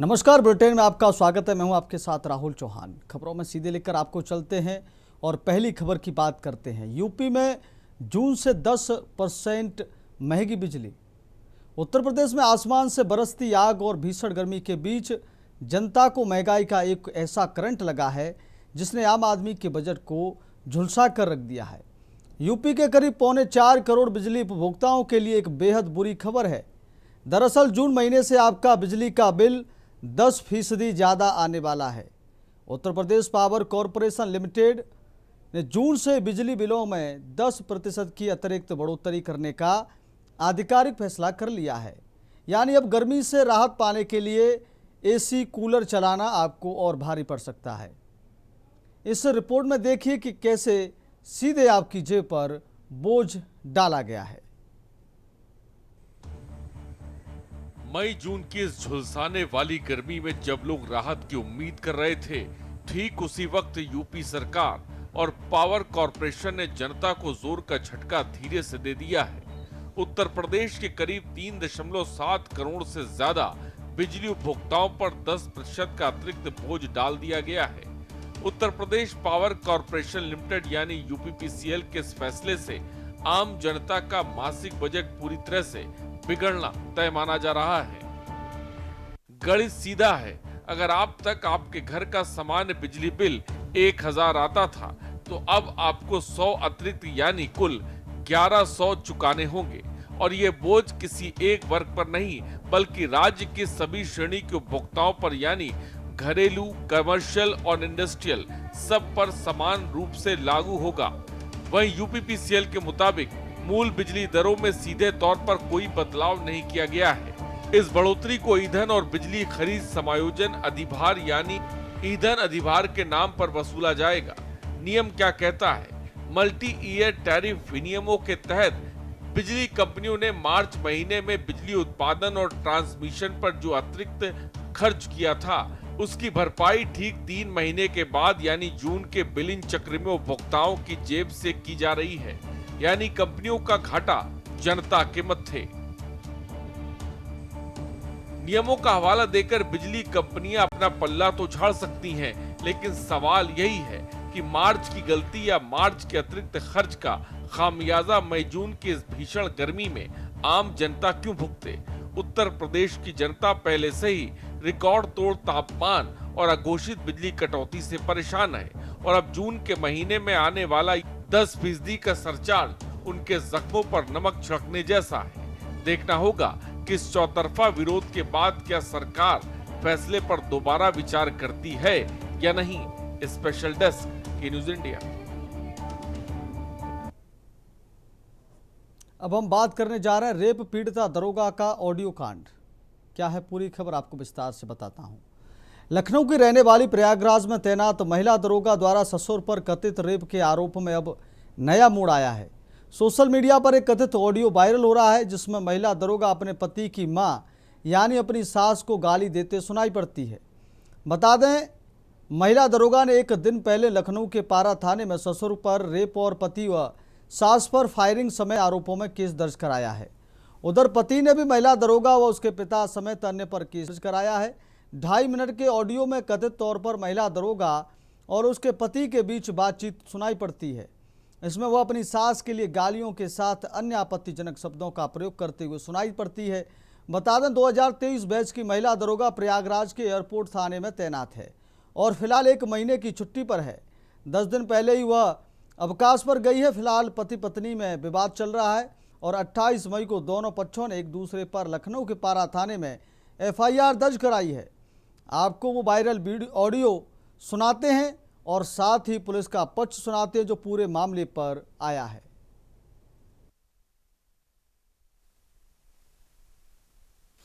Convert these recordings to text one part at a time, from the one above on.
नमस्कार, बुलेटिन में आपका स्वागत है। मैं हूं आपके साथ राहुल चौहान। खबरों में सीधे लेकर आपको चलते हैं और पहली खबर की बात करते हैं। यूपी में जून से 10% महंगी बिजली। उत्तर प्रदेश में आसमान से बरसती आग और भीषण गर्मी के बीच जनता को महंगाई का एक ऐसा करंट लगा है जिसने आम आदमी के बजट को झुलसा कर रख दिया है। यूपी के करीब 4.25 करोड़ बिजली उपभोक्ताओं के लिए एक बेहद बुरी खबर है। दरअसल जून महीने से आपका बिजली का बिल 10% ज़्यादा आने वाला है। Uttar Pradesh power corporation limited ने जून से बिजली बिलों में 10% की अतिरिक्त बढ़ोतरी करने का आधिकारिक फैसला कर लिया है। यानी अब गर्मी से राहत पाने के लिए एसी कूलर चलाना आपको और भारी पड़ सकता है। इस रिपोर्ट में देखिए कि कैसे सीधे आपकी जेब पर बोझ डाला गया है। मई जून की इस झुलसाने वाली गर्मी में जब लोग राहत की उम्मीद कर रहे थे, ठीक उसी वक्त यूपी सरकार और पावर कॉरपोरेशन ने जनता को जोर का झटका धीरे से दे दिया है। उत्तर प्रदेश के करीब 3.7 करोड़ से ज्यादा बिजली उपभोक्ताओं पर 10% का अतिरिक्त बोझ डाल दिया गया है। Uttar Pradesh power corporation limited यानी यूपीपीसीएल के इस फैसले से आम जनता का मासिक बजट पूरी तरह से बिगड़ना तय माना जा रहा है। गणित सीधा है, अगर आप तक आपके घर का सामान्य बिजली बिल 1000 आता था तो अब आपको 100 अतिरिक्त यानी कुल 1100 चुकाने होंगे। और ये बोझ किसी एक वर्ग पर नहीं बल्कि राज्य की सभी श्रेणी के उपभोक्ताओं पर यानी घरेलू, कमर्शियल और इंडस्ट्रियल सब पर समान रूप से लागू होगा। वहीं यूपीपीसीएल के मुताबिक मूल बिजली दरों में सीधे तौर पर कोई बदलाव नहीं किया गया है। इस बढ़ोतरी को ईंधन और बिजली खरीद समायोजन अधिभार यानी ईंधन अधिभार के नाम पर वसूला जाएगा। नियम क्या कहता है? मल्टी ईयर टैरिफ विनियमों के तहत बिजली कंपनियों ने मार्च महीने में बिजली उत्पादन और ट्रांसमिशन पर जो अतिरिक्त खर्च किया था उसकी भरपाई ठीक 3 महीने के बाद यानी जून के बिलिंग चक्र में उपभोक्ताओं की जेब से की जा रही है। यानी कंपनियों का घाटा जनता के मत्थे। नियमों का हवाला देकर बिजली कंपनियां अपना पल्ला तो झाड़ सकती हैं, लेकिन सवाल यही है कि मार्च की गलती या मार्च के अतिरिक्त खर्च का खामियाजा मई जून की इस भीषण गर्मी में आम जनता क्यों भुगते? उत्तर प्रदेश की जनता पहले से ही रिकॉर्ड तोड़ तापमान और अघोषित बिजली कटौती से परेशान है और अब जून के महीने में आने वाला 10% का सरचार्ज उनके जख्मों पर नमक छिड़कने जैसा है। देखना होगा कि इस चौतरफा विरोध के बाद क्या सरकार फैसले पर दोबारा विचार करती है या नहीं। स्पेशल डेस्क की न्यूज इंडिया। अब हम बात करने जा रहे हैं रेप पीड़िता दरोगा का ऑडियो कांड। क्या है पूरी खबर, आपको विस्तार से बताता हूं। लखनऊ की रहने वाली प्रयागराज में तैनात महिला दरोगा द्वारा ससुर पर कथित रेप के आरोप में अब नया मोड़ आया है। सोशल मीडिया पर एक कथित ऑडियो वायरल हो रहा है जिसमें महिला दरोगा अपने पति की मां यानी अपनी सास को गाली देते सुनाई पड़ती है। बता दें, महिला दरोगा ने एक दिन पहले लखनऊ के पारा थाने में ससुर पर रेप और पति व सास पर फायरिंग समेत आरोपों में केस दर्ज कराया है। उधर पति ने भी महिला दरोगा व उसके पिता समेत अन्य पर केस दर्ज कराया है। 2.5 मिनट के ऑडियो में कथित तौर पर महिला दरोगा और उसके पति के बीच बातचीत सुनाई पड़ती है। इसमें वह अपनी सास के लिए गालियों के साथ अन्य आपत्तिजनक शब्दों का प्रयोग करते हुए सुनाई पड़ती है। बता दें 2023 बैच की महिला दरोगा प्रयागराज के एयरपोर्ट थाने में तैनात है और फिलहाल 1 महीने की छुट्टी पर है। 10 दिन पहले ही वह अवकाश पर गई है। फिलहाल पति पत्नी में विवाद चल रहा है और 28 मई को दोनों पक्षों ने एक दूसरे पर लखनऊ के पारा थाने में FIR दर्ज कराई है। आपको वो वायरल ऑडियो सुनाते हैं और साथ ही पुलिस का पक्ष सुनाते हैं जो पूरे मामले पर आया है।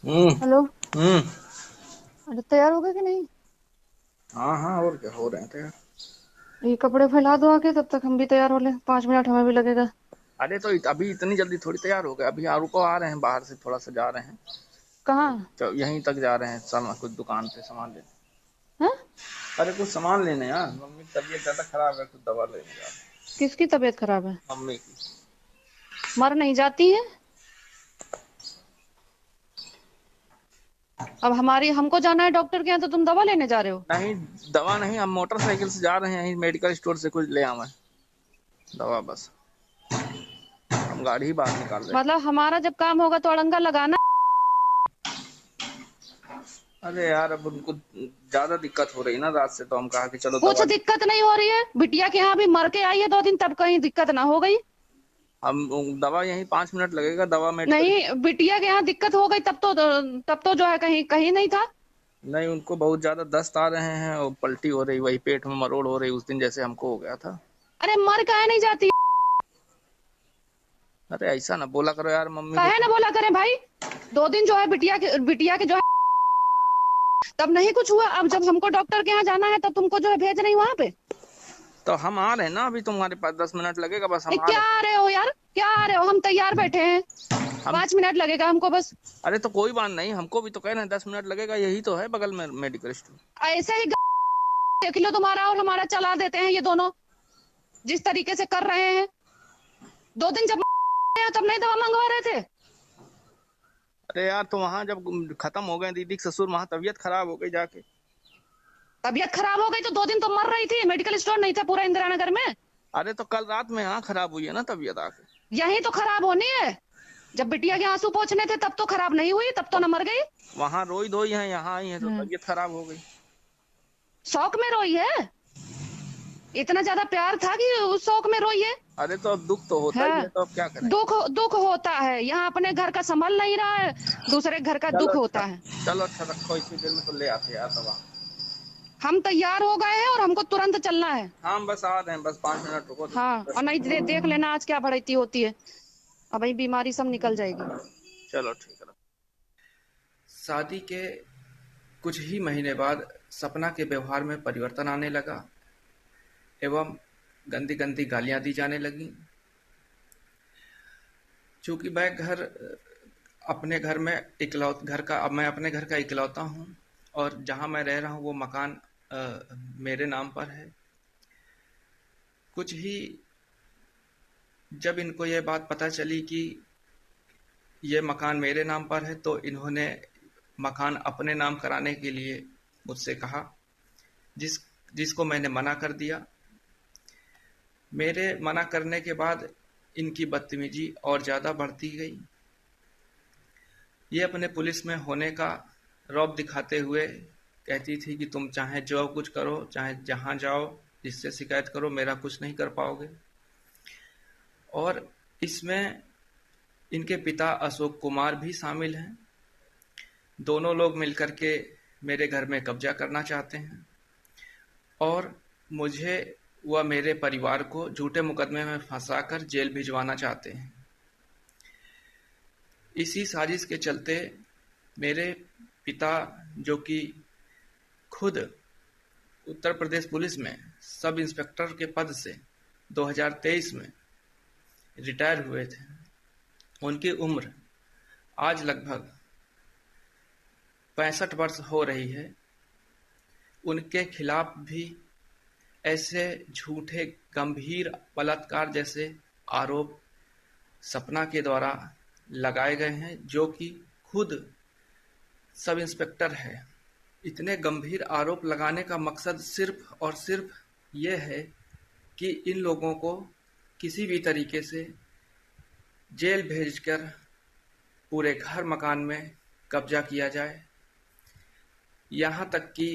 हेलो। अरे तैयार हो गए कि नहीं? हाँ हाँ, और क्या हो रहे हैं तैयार। ये कपड़े फैला दो आके, तब तक हम भी तैयार हो ले। 5 मिनट हमें भी लगेगा। अरे तो अभी इतनी जल्दी थोड़ी तैयार हो गए। अभी आरूपा आ रहे हैं, बाहर से थोड़ा सा जा रहे हैं। कहाँ? तो यहीं तक जा रहे हैं, कुछ दुकान पे सामान लेने। हैं? अरे कुछ सामान लेने यार, मम्मी की तबीयत ज्यादा खराब है, कुछ दवा लेने जा रहे हैं। किसकी तबीयत खराब है? मम्मी की। मर नहीं जाती है? अब हमको जाना है डॉक्टर के यहाँ, तो तुम दवा लेने जा रहे हो? नहीं, दवा नहीं, हम मोटरसाइकिल से जा रहे हैं, यहीं मेडिकल स्टोर से कुछ ले आवे दवा, बस हम गाड़ी ही बाहर निकाल रहे हैं। मतलब हमारा जब काम होगा तो अड़ंगा लगाना। अरे यार, अब उनको ज्यादा दिक्कत हो रही ना रात से, तो हम कहा कि चलो कुछ दवा। दिक्कत नहीं हो रही है, बिटिया के यहाँ भी मर के आई है 2 दिन, तब कहीं दिक्कत ना हो गई? हम दवा यहीं 5 मिनट लगेगा, दवा मेडिकल। नहीं, बिटिया के यहाँ दिक्कत हो गई तब तो जो है कहीं कहीं नहीं था। नहीं, उनको बहुत ज्यादा दस्त आ रहे हैं और पलटी हो रही, वही पेट में मरोड़ हो रही उस दिन, जैसे हमको हो गया था। अरे मर काहे नहीं जाती? अरे ऐसा ना बोला करो यार, मम्मी काहे ना बोला करें भाई? 2 दिन जो है बिटिया के जो है तब नहीं कुछ हुआ, अब जब हमको डॉक्टर के यहाँ जाना है तब तुमको जो है भेज रही वहां पे। तो हम आ रहे हैं ना, अभी तुम्हारे पास 10 मिनट लगेगा बस, हम आ क्या आ रहे हो यार, क्या आ रहे हो? हम तैयार बैठे हैं, 5 मिनट लगेगा हमको बस। अरे तो कोई बात नहीं, हमको भी तो कह रहे हैं 10 मिनट लगेगा, यही तो है बगल में मेडिकल स्टोर। ऐसे ही देख लो, तुम्हारा और हमारा चला देते हैं ये दोनों, जिस तरीके से कर रहे हैं। 2 दिन जब तब नहीं दवा मंगवा रहे थे? अरे यार, तो वहाँ जब खत्म हो गए दीदी के ससुर, वहाँ तबीयत खराब हो गई जाके। तबीयत खराब हो गई तो 2 दिन तो मर रही थी, मेडिकल स्टोर नहीं था पूरा इंदिरा नगर में? अरे तो कल रात में यहाँ खराब हुई है ना तबीयत आके। यही तो खराब होनी है, जब बिटिया के आंसू पोंछने थे तब तो खराब नहीं हुई, तब तो न मर गई। वहाँ रोई धोई है, यहाँ आई है तो तबीयत खराब हो गई। शौक में रोई है? इतना ज्यादा प्यार था कि उस शौक में रोई है? अरे तो अब दुख तो होता ही है, तो अब क्या करें। दुख होता है, यहाँ अपने घर का संभल नहीं रहा है, दूसरे घर का दुख होता है। चलो अच्छा रखो, इतनी देर में तो ले आते यार दवा। हम तैयार हो गए हैं और हमको तुरंत चलना है। हाँ, बस आ रहे हैं, बस 5 मिनट रुको। हाँ, और नहीं देख लेना आज क्या बढ़ती होती है, अब ये बीमारी सब निकल जाएगी। चलो ठीक है। शादी के कुछ ही महीने बाद सपना के व्यवहार में परिवर्तन आने लगा एवं गंदी गंदी गालियां दी जाने लगी। चूंकि मैं अपने घर में मैं अपने घर का इकलौता हूं और जहां मैं रह रहा हूं वो मकान मेरे नाम पर है। कुछ ही जब इनको ये बात पता चली कि ये मकान मेरे नाम पर है, तो इन्होंने मकान अपने नाम कराने के लिए मुझसे कहा, जिसको मैंने मना कर दिया। मेरे मना करने के बाद इनकी बदतमीजी और ज़्यादा बढ़ती गई। ये अपने पुलिस में होने का रौब दिखाते हुए कहती थी कि तुम चाहे जो कुछ करो, चाहे जहाँ जाओ, जिससे शिकायत करो, मेरा कुछ नहीं कर पाओगे। और इसमें इनके पिता अशोक कुमार भी शामिल हैं। दोनों लोग मिलकर के मेरे घर में कब्जा करना चाहते हैं और मुझे व मेरे परिवार को झूठे मुकदमे में फंसाकर जेल भिजवाना चाहते हैं। इसी साजिश के चलते मेरे पिता, जो कि खुद उत्तर प्रदेश पुलिस में सब इंस्पेक्टर के पद से 2023 में रिटायर हुए थे, उनकी उम्र आज लगभग 65 वर्ष हो रही है। उनके खिलाफ भी ऐसे झूठे गंभीर बलात्कार जैसे आरोप सपना के द्वारा लगाए गए हैं, जो कि खुद सब इंस्पेक्टर है। इतने गंभीर आरोप लगाने का मकसद सिर्फ और सिर्फ ये है कि इन लोगों को किसी भी तरीके से जेल भेजकर पूरे घर मकान में कब्जा किया जाए। यहाँ तक कि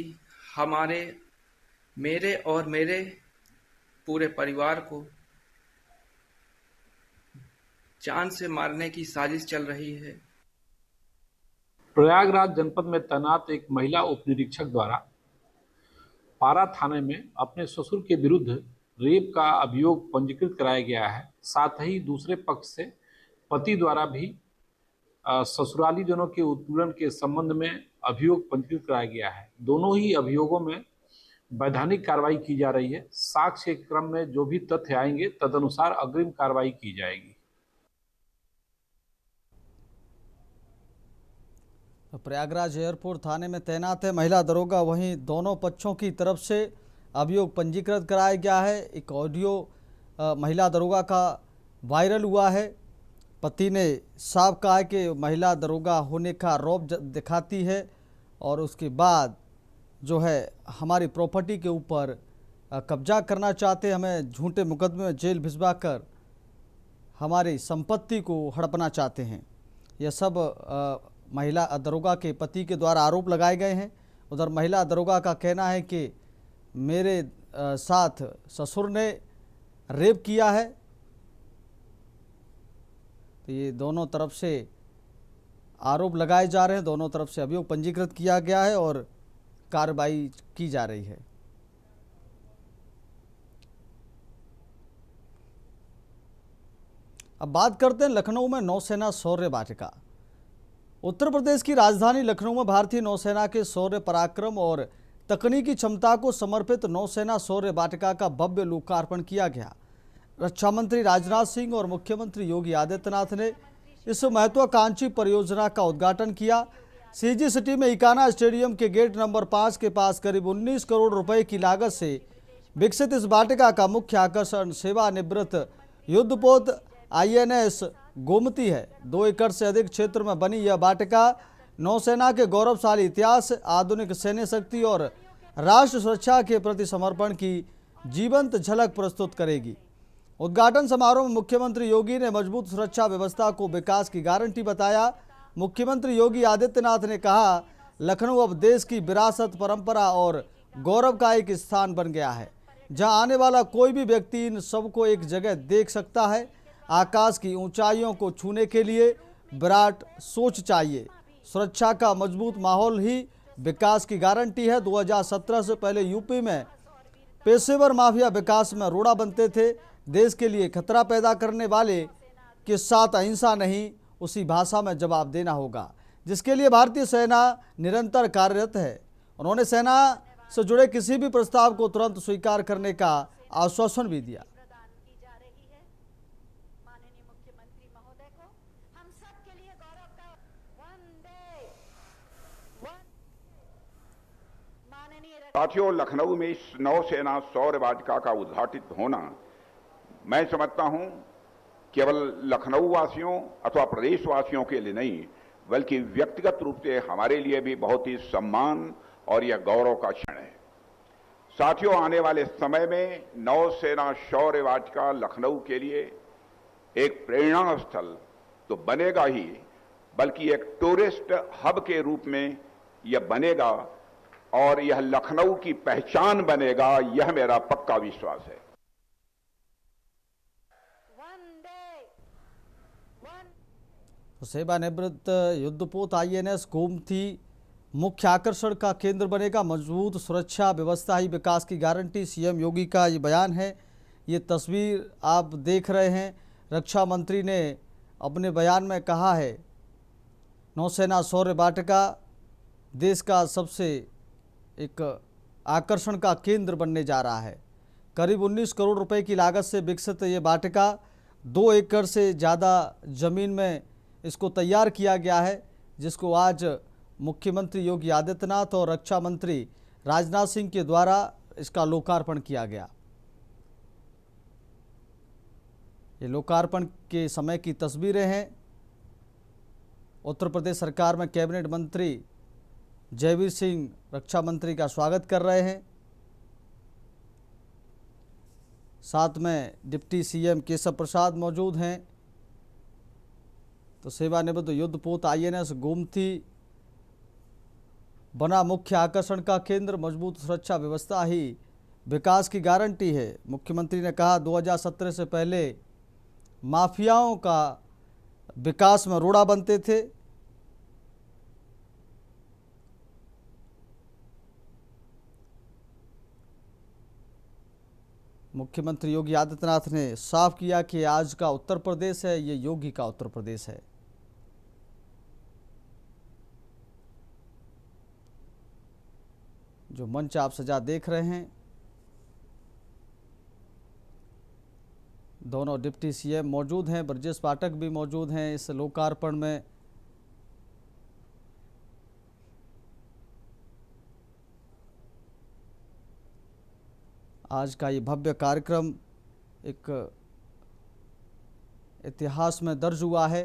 मेरे और मेरे पूरे परिवार को जान से मारने की साजिश चल रही है। प्रयागराज जनपद में तैनात एक महिला उप निरीक्षक द्वारा पारा थाने में अपने ससुर के विरुद्ध रेप का अभियोग पंजीकृत कराया गया है। साथ ही दूसरे पक्ष से पति द्वारा भी ससुराली जनों के उत्पीड़न के संबंध में अभियोग पंजीकृत कराया गया है। दोनों ही अभियोगों में वैधानिक कार्रवाई की जा रही है। साक्ष्य के क्रम में जो भी तथ्य आएंगे तदनुसार अग्रिम कार्रवाई की जाएगी। प्रयागराज एयरपोर्ट थाने में तैनात है महिला दरोगा, वहीं दोनों पक्षों की तरफ से अभियोग पंजीकृत कराया गया है। एक ऑडियो महिला दरोगा का वायरल हुआ है। पति ने साफ कहा है कि महिला दरोगा होने का रौब दिखाती है और उसके बाद जो है हमारी प्रॉपर्टी के ऊपर कब्जा करना चाहते हैं, हमें झूठे मुकदमे में जेल भिजवाकर हमारी संपत्ति को हड़पना चाहते हैं। यह सब महिला दरोगा के पति के द्वारा आरोप लगाए गए हैं। उधर महिला दरोगा का कहना है कि मेरे साथ ससुर ने रेप किया है। तो ये दोनों तरफ से आरोप लगाए जा रहे हैं, दोनों तरफ से अभियोग पंजीकृत किया गया है और कार्रवाई की जा रही है। अब बात करते हैं लखनऊ में नौसेना शौर्य वाटिका। उत्तर प्रदेश की राजधानी लखनऊ में भारतीय नौसेना के शौर्य पराक्रम और तकनीकी क्षमता को समर्पित नौसेना शौर्य वाटिका का भव्य लोकार्पण किया गया। रक्षा मंत्री राजनाथ सिंह और मुख्यमंत्री योगी आदित्यनाथ ने इस महत्वाकांक्षी परियोजना का उद्घाटन किया। सीजी सिटी में इकाना स्टेडियम के गेट नंबर 5 के पास करीब 19 करोड़ रुपए की लागत से विकसित इस वाटिका का मुख्य आकर्षण सेवानिवृत्त युद्धपोत INS गोमती है। 2 एकड़ से अधिक क्षेत्र में बनी यह वाटिका नौसेना के गौरवशाली इतिहास, आधुनिक सैन्य शक्ति और राष्ट्र सुरक्षा के प्रति समर्पण की जीवंत झलक प्रस्तुत करेगी। उद्घाटन समारोह में मुख्यमंत्री योगी ने मजबूत सुरक्षा व्यवस्था को विकास की गारंटी बताया। मुख्यमंत्री योगी आदित्यनाथ ने कहा, लखनऊ अब देश की विरासत, परंपरा और गौरव का एक स्थान बन गया है, जहां आने वाला कोई भी व्यक्ति इन सबको एक जगह देख सकता है। आकाश की ऊंचाइयों को छूने के लिए विराट सोच चाहिए। सुरक्षा का मजबूत माहौल ही विकास की गारंटी है। 2017 से पहले यूपी में पेशेवर माफिया विकास में रोड़ा बनते थे। देश के लिए खतरा पैदा करने वाले के साथ अहिंसा नहीं, उसी भाषा में जवाब देना होगा, जिसके लिए भारतीय सेना निरंतर कार्यरत है। उन्होंने सेना से जुड़े किसी भी प्रस्ताव को तुरंत स्वीकार करने का आश्वासन भी दिया। साथियों, लखनऊ में इस नौसेना शौर्य वाटिका का उद्घाटित होना मैं समझता हूं केवल लखनऊ वासियों अथवा प्रदेशवासियों के लिए नहीं, बल्कि व्यक्तिगत रूप से हमारे लिए भी बहुत ही सम्मान और यह गौरव का क्षण है। साथियों, आने वाले समय में नौसेना शौर्य वाटिका लखनऊ के लिए एक प्रेरणा स्थल तो बनेगा ही, बल्कि एक टूरिस्ट हब के रूप में यह बनेगा और यह लखनऊ की पहचान बनेगा, यह मेरा पक्का विश्वास है। तो सेवानिवृत्त युद्धपोत INS गोमती मुख्य आकर्षण का केंद्र बनेगा। मजबूत सुरक्षा व्यवस्था ही विकास की गारंटी, CM योगी का ये बयान है। ये तस्वीर आप देख रहे हैं। रक्षा मंत्री ने अपने बयान में कहा है, नौसेना शौर्य वाटिका देश का सबसे एक आकर्षण का केंद्र बनने जा रहा है। करीब 19 करोड़ रुपए की लागत से विकसित ये वाटिका 2 एकड़ से ज़्यादा ज़मीन में इसको तैयार किया गया है, जिसको आज मुख्यमंत्री योगी आदित्यनाथ और रक्षा मंत्री राजनाथ सिंह के द्वारा इसका लोकार्पण किया गया। ये लोकार्पण के समय की तस्वीरें हैं। उत्तर प्रदेश सरकार में कैबिनेट मंत्री जयवीर सिंह रक्षा मंत्री का स्वागत कर रहे हैं। साथ में डिप्टी CM केशव प्रसाद मौजूद हैं। तो सेवानिवृत्त युद्धपोत INS गोमती बना मुख्य आकर्षण का केंद्र। मजबूत सुरक्षा व्यवस्था ही विकास की गारंटी है। मुख्यमंत्री ने कहा, 2017 से पहले माफियाओं का विकास में रोड़ा बनते थे। मुख्यमंत्री योगी आदित्यनाथ ने साफ किया कि आज का उत्तर प्रदेश है, ये योगी का उत्तर प्रदेश है। जो मंच आप सजा देख रहे हैं, दोनों डिप्टी CM मौजूद हैं, ब्रजेश पाठक भी मौजूद हैं इस लोकार्पण में। आज का ये भव्य कार्यक्रम एक इतिहास में दर्ज हुआ है।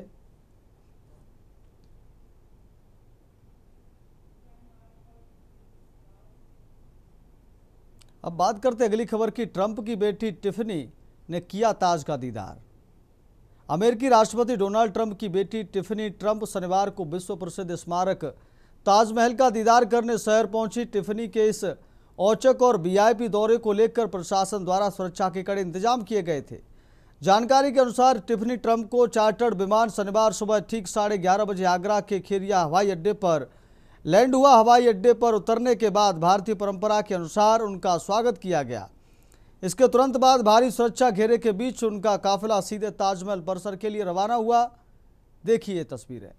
अब बात करते हैं अगली खबर की। ट्रंप की बेटी टिफनी ने किया ताज का दीदार। अमेरिकी राष्ट्रपति डोनाल्ड ट्रंप की बेटी टिफनी ट्रंप शनिवार को विश्व प्रसिद्ध स्मारक ताजमहल का दीदार करने शहर पहुंची। टिफनी के इस औचक और वीआईपी दौरे को लेकर प्रशासन द्वारा सुरक्षा के कड़े इंतजाम किए गए थे। जानकारी के अनुसार टिफनी ट्रंप को चार्टर्ड विमान शनिवार सुबह ठीक 11:30 बजे आगरा के खेरिया हवाई अड्डे पर लैंड हुआ। हवाई अड्डे पर उतरने के बाद भारतीय परंपरा के अनुसार उनका स्वागत किया गया। इसके तुरंत बाद भारी सुरक्षा घेरे के बीच उनका काफिला सीधे ताजमहल परिसर के लिए रवाना हुआ। देखिए तस्वीरें।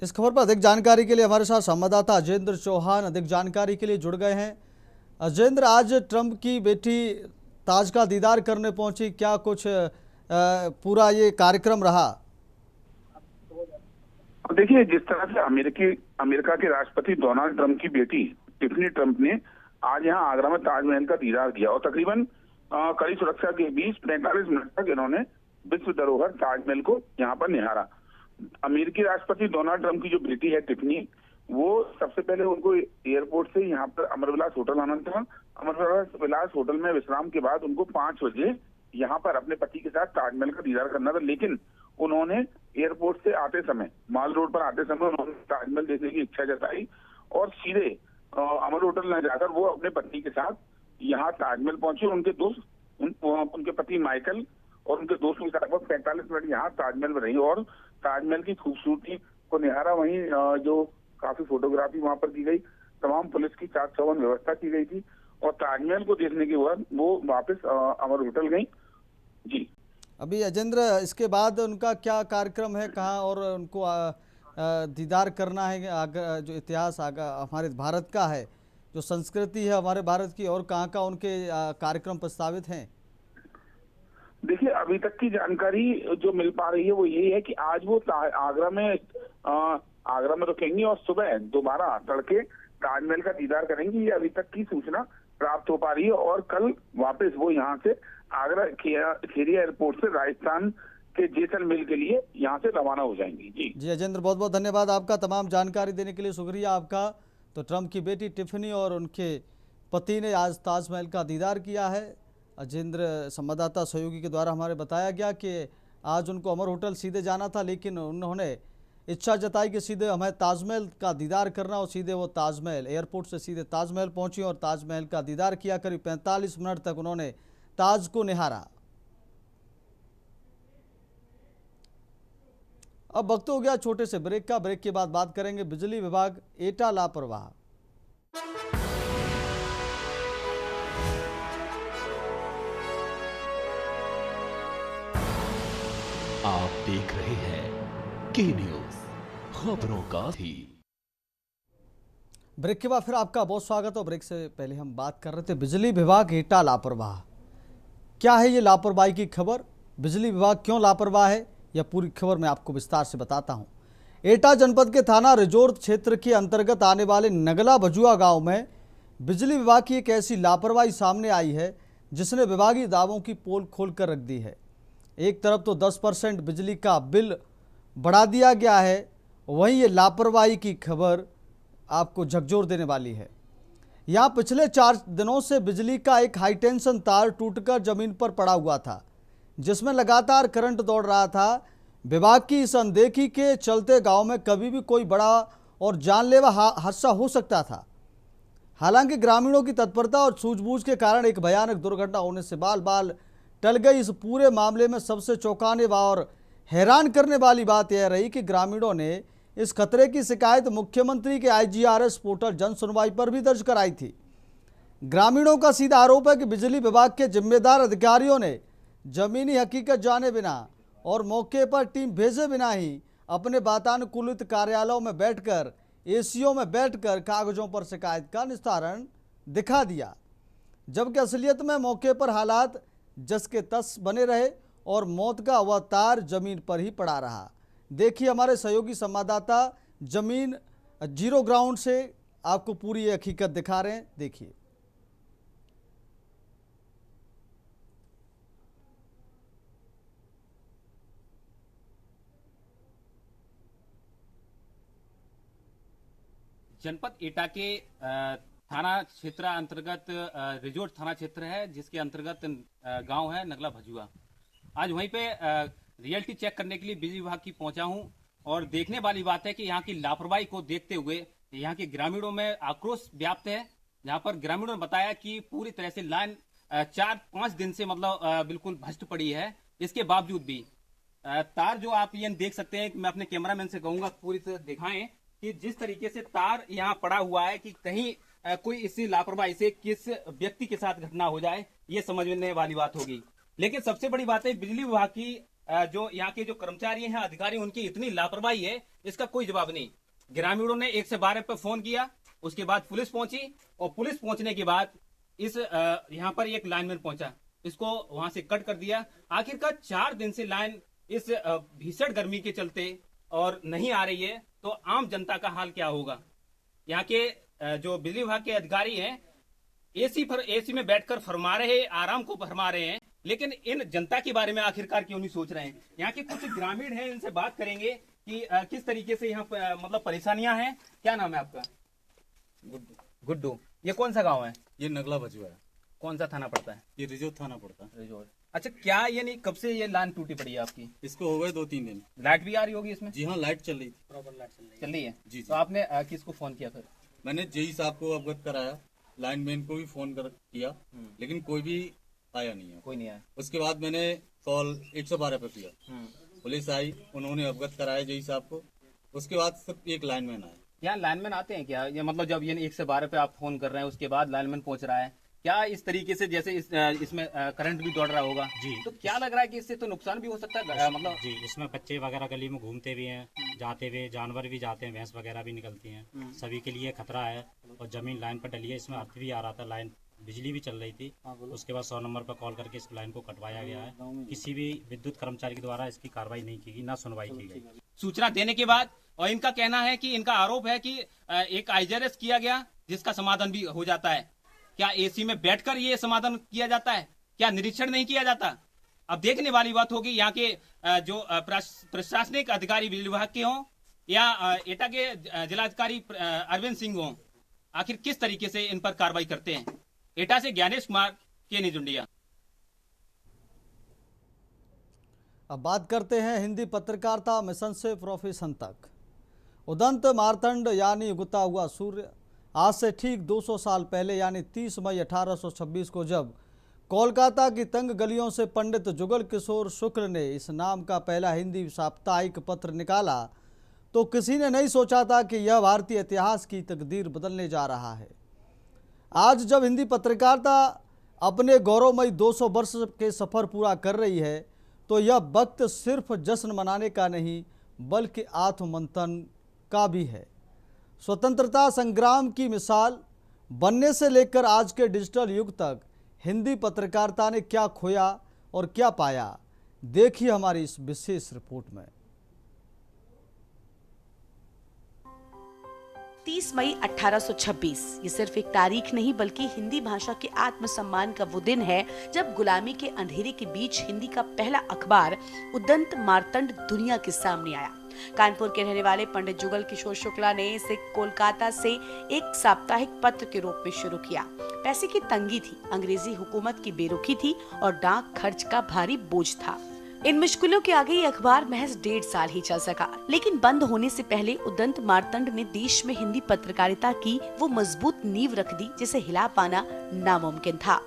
इस खबर पर अधिक जानकारी के लिए हमारे साथ संवाददाता अजेंद्र चौहान अधिक जानकारी के लिए जुड़ गए हैं। अजेंद्र, आज ट्रंप की बेटी ताज का दीदार करने पहुंची, क्या कुछ पूरा ये कार्यक्रम रहा? देखिए, जिस तरह से अमेरिका के राष्ट्रपति डोनाल्ड ट्रंप की बेटी टिफनी ट्रंप ने आज यहाँ आगरा में ताजमहल का दीदार किया और तकरीबन कड़ी सुरक्षा के बीच 45 मिनट तक इन्होंने विश्व धरोहर ताजमहल को यहाँ पर निहारा। अमेरिकी राष्ट्रपति डोनाल्ड ट्रंप की जो बेटी है टिफनी, वो सबसे पहले उनको एयरपोर्ट से यहाँ पर अमरविलास होटल आना था। अमरविलास होटल में विश्राम के बाद उनको 5 बजे यहाँ पर अपने पति के साथ ताजमहल का दीदार करना था, लेकिन उन्होंने एयरपोर्ट से आते समय, माल रोड पर आते समय उन्होंने ताजमहल देखने की इच्छा जताई और सीधे अमर होटल न जाकर वो अपने पत्नी के साथ यहाँ ताजमहल पहुंचे। उनके दोस्त उनके पति माइकल और उनके दोस्तों के साथ 45 मिनट यहाँ ताजमहल में रही और ताजमहल की खूबसूरती को निहारा। वहीं जो काफी फोटोग्राफी वहां पर की गई, तमाम पुलिस की चाक चौबंद व्यवस्था की गई थी और ताजमहल को देखने के बाद वो वापस अमर होटल गई। जी, अभी अजेंद्र, इसके बाद उनका क्या कार्यक्रम है, कहाँ और उनको दीदार करना है? जो इतिहास हमारे भारत का है, जो संस्कृति है हमारे भारत की, और कहाँ का उनके कार्यक्रम प्रस्तावित हैं? देखिए, अभी तक की जानकारी जो मिल पा रही है वो यही है कि आज वो आगरा में रुकेंगी और सुबह दोबारा तड़के ताजमहल का दीदार करेंगी। ये अभी तक की सूचना प्राप्त हो पा रही है और कल वापस वो यहाँ से आगरा खेरिया एयरपोर्ट से राजस्थान के जैसलमेर के लिए यहाँ से रवाना हो जाएंगी। जी अजेंद्र, बहुत बहुत धन्यवाद आपका तमाम जानकारी देने के लिए, शुक्रिया आपका। तो ट्रंप की बेटी टिफनी और उनके पति ने आज ताजमहल का दीदार किया है। अजेंद्र, संवाददाता सहयोगी के द्वारा हमारे बताया गया कि आज उनको अमर होटल सीधे जाना था, लेकिन उन्होंने इच्छा जताई कि सीधे हमें ताजमहल का दीदार करना, और सीधे वो ताजमहल एयरपोर्ट से सीधे ताजमहल पहुंची और ताजमहल का दीदार किया। करीब 45 मिनट तक उन्होंने ताज को निहारा। अब वक्त हो गया छोटे से ब्रेक का। ब्रेक के बाद बात करेंगे बिजली विभाग एटा लापरवाह। आप देख रहे हैं के न्यूज, खबरों का थी। ब्रेक के बाद फिर आपका बहुत स्वागत है। ब्रेक से पहले हम बात कर रहे थे बिजली विभाग एटा लापरवाह। क्या है ये लापरवाही की खबर? बिजली विभाग क्यों लापरवाह है, यह पूरी खबर मैं आपको विस्तार से बताता हूं। एटा जनपद के थाना रिजोर्ट क्षेत्र के अंतर्गत आने वाले नगला भजुआ गांव में बिजली विभाग की एक ऐसी लापरवाही सामने आई है जिसने विभागीय दावों की पोल खोल कर रख दी है। एक तरफ तो 10% बिजली का बिल बढ़ा दिया गया है, वहीं ये लापरवाही की खबर आपको झकझोर देने वाली है। यहाँ पिछले 4 दिनों से बिजली का एक हाईटेंशन तार टूटकर जमीन पर पड़ा हुआ था, जिसमें लगातार करंट दौड़ रहा था। विभाग की इस अनदेखी के चलते गांव में कभी भी कोई बड़ा और जानलेवा हादसा हो सकता था। हालांकि ग्रामीणों की तत्परता और सूझबूझ के कारण एक भयानक दुर्घटना होने से बाल बाल टल गई। इस पूरे मामले में सबसे चौंकाने और हैरान करने वाली बात यह रही कि ग्रामीणों ने इस खतरे की शिकायत मुख्यमंत्री के IGRS पोर्टल जन सुनवाई पर भी दर्ज कराई थी। ग्रामीणों का सीधा आरोप है कि बिजली विभाग के जिम्मेदार अधिकारियों ने जमीनी हकीकत जाने बिना और मौके पर टीम भेजे बिना ही अपने वातानुकूलित कार्यालयों में बैठकर, एसीओ में बैठकर कागजों पर शिकायत का निस्तारण दिखा दिया, जबकि असलियत में मौके पर हालात जस के तस बने रहे और मौत का अवतार जमीन पर ही पड़ा रहा। देखिए, हमारे सहयोगी संवाददाता जमीन जीरो ग्राउंड से आपको पूरी ये हकीकत दिखा रहे हैं। देखिए, जनपद एटा के थाना क्षेत्र अंतर्गत रिजोर्ट थाना क्षेत्र है, जिसके अंतर्गत गांव है नगला भजुआ। आज वहीं पे रियलिटी चेक करने के लिए बिजली विभाग की पहुंचा हूं और देखने वाली बात है कि यहाँ की लापरवाही को देखते हुए यहाँ के ग्रामीणों में आक्रोश व्याप्त है। जहाँ पर ग्रामीणों ने बताया कि पूरी तरह से लाइन 4-5 दिन से मतलब बिल्कुल भ्रष्ट पड़ी है। इसके बावजूद भी तार जो आप ये देख सकते हैं, मैं अपने कैमरामैन से कहूंगा पूरी तरह दिखाएं कि जिस तरीके से तार यहाँ पड़ा हुआ है कि कहीं कोई इसी लापरवाही से किस व्यक्ति के साथ घटना हो जाए, ये समझने वाली बात होगी। लेकिन सबसे बड़ी बात है बिजली विभाग की जो यहाँ के जो कर्मचारी हैं, अधिकारी, उनकी इतनी लापरवाही है, इसका कोई जवाब नहीं। ग्रामीणों ने 112 पर फोन किया, उसके बाद पुलिस पहुंची और पुलिस पहुंचने के बाद इस यहाँ पर एक लाइनमैन पहुंचा, इसको वहां से कट कर दिया। आखिरकार 4 दिन से लाइन इस भीषण गर्मी के चलते और नहीं आ रही है, तो आम जनता का हाल क्या होगा। यहाँ के जो बिजली विभाग के अधिकारी हैं, एसी में बैठकर फरमा रहे, आराम को फरमा रहे हैं, लेकिन इन जनता के बारे में आखिरकार क्यों नहीं सोच रहे हैं। यहाँ के कुछ ग्रामीण हैं, इनसे बात करेंगे कि किस तरीके से यहाँ मतलब परेशानियां हैं। क्या नाम है आपका? गुड्डू। ये कौन सा गांव है? ये नगला भजुआ है। कौन सा थाना पड़ता है? ये रिजोर्ट थाना पड़ता है। रिजोर्ट। अच्छा, क्या ये नहीं कब से ये लाइन टूटी पड़ी है आपकी? इसको हो गए 2-3 दिन। लाइट भी आ रही होगी इसमें? जी हाँ, लाइट चल रही थी। प्रॉपर लाइट चल रही है जी। तो आपने किसको फोन किया फिर? मैंने जेई साहब को अवगत कराया, लाइनमैन को भी फोन किया, लेकिन कोई भी आया नहीं है। कोई नहीं आया। उसके बाद मैंने कॉल 112 पे किया, पुलिस आई, उन्होंने अवगत कराया जेई साहब को। उसके बाद सिर्फ एक लाइनमैन आया। यहाँ लाइनमैन आते हैं क्या? ये मतलब जब ये 112 पे आप फोन कर रहे हैं, उसके बाद लाइनमैन पहुंच रहा है, क्या इस तरीके से जैसे इसमें करंट भी दौड़ रहा होगा जी, तो क्या लग रहा है कि इससे तो नुकसान भी हो सकता है? मतलब जी, इसमें बच्चे वगैरह गली में घूमते भी हैं, जाते हुए जानवर भी जाते हैं, भैंस वगैरह भी निकलती हैं, सभी के लिए खतरा है। और जमीन लाइन पर डली है, इसमें अर्थ भी आ रहा था, लाइन बिजली भी चल रही थी। उसके बाद 100 नंबर पर कॉल करके इस लाइन को कटवाया गया है। किसी भी विद्युत कर्मचारी के द्वारा इसकी कार्रवाई नहीं की गई, ना सुनवाई की गई। सूचना देने के बाद और इनका कहना है कि इनका आरोप है कि एक आईजेरेस किया गया, जिसका समाधान भी हो जाता है। क्या एसी में बैठकर ये समाधान किया जाता है? क्या निरीक्षण नहीं किया जाता? अब देखने वाली बात होगी यहाँ के जो प्रशासनिक अधिकारी बिजली विभाग के हों या एटा के जिलाधिकारी अरविंद सिंह हों, आखिर किस तरीके से इन पर कार्रवाई करते हैं। एटा से ज्ञानेश कुमार, के जुंडिया। अब बात करते हैं हिंदी पत्रकारिता मिशन से प्रोफेशन तक। उदंत मार्तंड यानी उगता हुआ सूर्य आज से ठीक 200 साल पहले यानी 30 मई 1826 को जब कोलकाता की तंग गलियों से पंडित जुगल किशोर शुक्ल ने इस नाम का पहला हिंदी साप्ताहिक पत्र निकाला, तो किसी ने नहीं सोचा था कि यह भारतीय इतिहास की तकदीर बदलने जा रहा है। आज जब हिंदी पत्रकारिता अपने गौरवमयी 200 वर्ष के सफ़र पूरा कर रही है, तो यह वक्त सिर्फ जश्न मनाने का नहीं बल्कि आत्ममंथन का भी है। स्वतंत्रता संग्राम की मिसाल बनने से लेकर आज के डिजिटल युग तक हिंदी पत्रकारिता ने क्या खोया और क्या पाया, देखिए हमारी इस विशेष रिपोर्ट में। 30 मई 1826 ये सिर्फ एक तारीख नहीं बल्कि हिंदी भाषा के आत्मसम्मान का वो दिन है जब गुलामी के अंधेरे के बीच हिंदी का पहला अखबार उदंत मार्तंड दुनिया के सामने आया। कानपुर के रहने वाले पंडित जुगल किशोर शुक्ला ने इसे कोलकाता से एक साप्ताहिक पत्र के रूप में शुरू किया। पैसे की तंगी थी, अंग्रेजी हुकूमत की बेरुखी थी और डाक खर्च का भारी बोझ था। इन मुश्किलों के आगे ये अखबार महज 1.5 साल ही चल सका, लेकिन बंद होने से पहले उदंत मार्तंड ने देश में हिंदी पत्रकारिता की वो मजबूत नींव रख दी जिसे हिला पाना नामुमकिन था।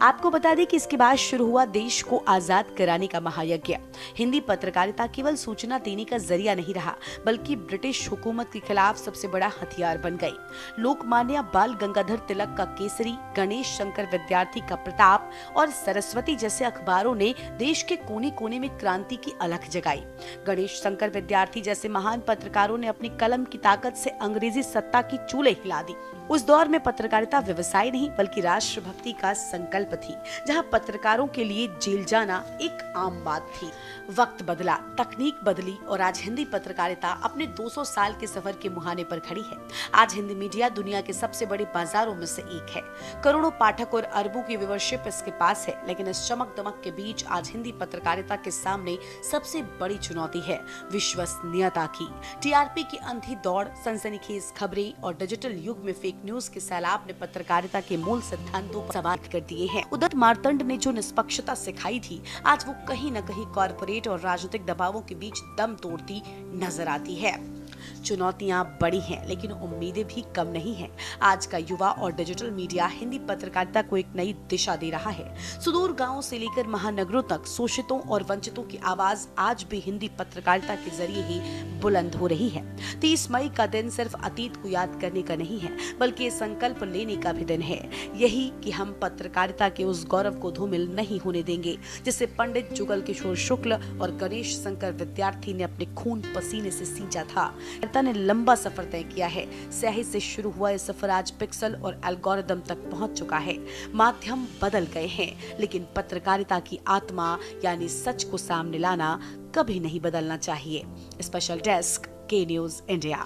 आपको बता दें कि इसके बाद शुरू हुआ देश को आजाद कराने का महायज्ञ। हिंदी पत्रकारिता केवल सूचना देने का जरिया नहीं रहा, बल्कि ब्रिटिश हुकूमत के खिलाफ सबसे बड़ा हथियार बन गई। लोकमान्य बाल गंगाधर तिलक का केसरी, गणेश शंकर विद्यार्थी का प्रताप और सरस्वती जैसे अखबारों ने देश के कोने कोने में क्रांति की अलख जगाई। गणेश शंकर विद्यार्थी जैसे महान पत्रकारों ने अपनी कलम की ताकत से अंग्रेजी सत्ता की चूल्हे हिला दी। उस दौर में पत्रकारिता व्यवसाय नहीं बल्कि राष्ट्रभक्ति का संकल्प थी, जहां पत्रकारों के लिए जेल जाना एक आम बात थी। वक्त बदला, तकनीक बदली और आज हिंदी पत्रकारिता अपने 200 साल के सफर के मुहाने पर खड़ी है। आज हिंदी मीडिया दुनिया के सबसे बड़े बाजारों में से एक है। करोड़ों पाठक और अरबों की व्यूअरशिप इसके पास है, लेकिन इस चमक दमक के बीच आज हिंदी पत्रकारिता के सामने सबसे बड़ी चुनौती है विश्वसनीयता की। टीआरपी की अंधी दौड़, सनसनीखेज खबरें और डिजिटल युग में फेक न्यूज के सैलाब ने पत्रकारिता के मूल सिद्धांतों पर सवाल कर दिए हैं। उदत मार्तंड ने जो निष्पक्षता सिखाई थी, आज वो कहीं न कहीं कॉर्पोरेट और राजनीतिक दबावों के बीच दम तोड़ती नजर आती है। चुनौतियां बड़ी हैं, लेकिन उम्मीदें भी कम नहीं हैं। आज का युवा और डिजिटल मीडिया हिंदी पत्रकारिता को एक नई दिशा दे रहा है। सुदूर गांवों से लेकर महानगरों तक शोषितों और वंचितों की आवाज आज भी हिंदी पत्रकारिता के जरिए ही बुलंद हो रही है। 30 मई का दिन सिर्फ अतीत को याद करने का नहीं है, बल्कि संकल्प लेने का भी दिन है। यही कि हम पत्रकारिता के उस गौरव को धूमिल नहीं होने देंगे, जिसे पंडित जुगल किशोर शुक्ल और गणेश शंकर विद्यार्थी ने अपने खून पसीने से सींचा था। ने लंबा सफर तय किया है। स्याही से शुरू हुआ यह सफर आज पिक्सल और एल्गोरिदम तक पहुंच चुका है। माध्यम बदल गए हैं, लेकिन पत्रकारिता की आत्मा यानी सच को सामने लाना कभी नहीं बदलना चाहिए। स्पेशल डेस्क, के न्यूज इंडिया।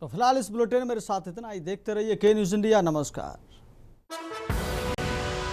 तो फिलहाल इस बुलेटिन में मेरे साथ इतना ही। देखते रहिए के न्यूज इंडिया। नमस्कार।